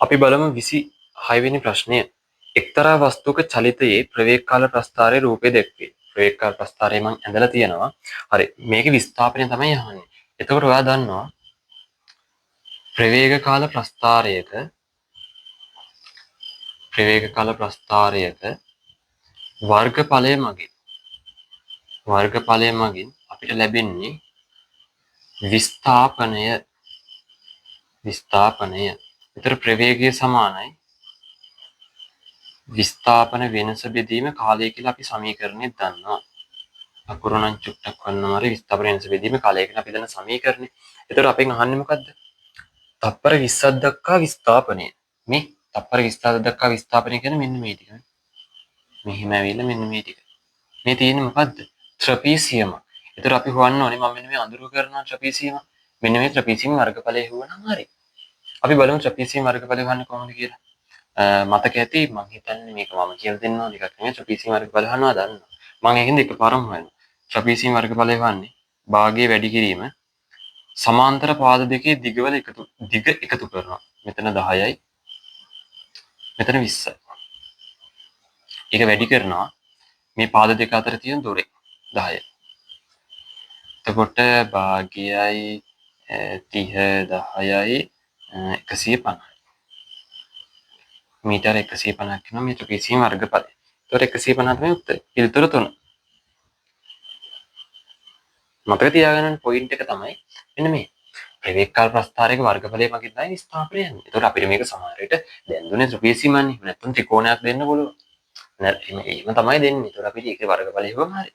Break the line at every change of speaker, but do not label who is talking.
අපි බලමු 26 වෙනි ප්‍රශ්නය. එක්තරා වස්තුවක චලිතයේ ප්‍රවේග කාල ප්‍රස්ථාරයේ රූපය දැක්වේ. ප්‍රවේග කාල ප්‍රස්ථාරය මම ඇඳලා තියෙනවා. හරි. මේකේ විස්ථාපනය තමයි අහන්නේ. එතකොට ඔයා දන්නවා ප්‍රවේග කාල ප්‍රස්ථාරයක වර්ගඵලය මගින් අපිට ලැබෙන්නේ විස්ථාපනය. ඒතර ප්‍රවේගය සමානයි විස්ථාපන වෙනස බෙදීම කාලය කියලා අපි සමීකරණෙත් දන්නවා. අකුරු නම් චුට්ටක් වන්නම හරි විස්ථාපන වෙනස බෙදීම කාලය කියන අපි දන්න සමීකරණය. ඒතර අපෙන් අහන්නේ මොකද්ද? තප්පර 20ක් දක්වා විස්ථාපනය. මේ තප්පර 20ක් දක්වා විස්ථාපනය කියන්නේ මෙන්න මේ ටික. මෙහිම ඇවිල්ලා මෙන්න මේ ටික. මේ තියෙන්නේ මොකද්ද? ට්‍රපීසියම. ඒතර අපි හොයන්න ඕනේ මම මෙන්න මේ අඳුර කරනවා ට්‍රපීසියම. මෙන්න මේ ට්‍රපීසියම වර්ගඵලය හොයනනම් හරි. අපි බලමු ට්‍රපීසියම වර්ගඵලය හොයන්නේ කොහොමද කියලා. මතක ඇති මම හිතන්නේ මේක මම කියලා දෙන්න ඕන එකක් නෙමෙයි ට්‍රපීසියම වර්ගඵලය හොයනවා දන්නවා. මම ඒකෙන්ද එකපාරම හොයනවා. ට්‍රපීසියම වර්ගඵලය හොයන්නේ භාගයේ වැඩි කිරීම සමාන්තර පාද දෙකේ දිග එකතු කරනවා. මෙතන 10යි මෙතන 20යි. ඒක වැඩි කරනවා මේ පාද දෙක අතර තියෙන දුරේ 10යි. එතකොට භාගයයි 30 10යි 150යි. මීටර 150ක් වෙනවා මේ ට්‍රපීසියම වර්ගඵලය. ඒතකොට 150 තමයි උත්තරේ. පිළිතුර 3. මතක තියාගන්න පොයින්ට් එක තමයි මෙන්න මේ. ප්‍රවේග කාල ප්‍රස්ථාරයක වර්ගඵලය මගින් තමයි විස්ථාපනය යන්නේ. ඒතකොට අපිට මේක සමහර විට දැන් දුන්නේ ට්‍රපීසියමනේ. නැත්නම් ත්‍රිකෝණයක් දෙන්න පුළුවන්. එහෙම තමයි දෙන්නේ. ඒතකොට අපිට ඒකේ වර්ගඵලය හොයම හරි.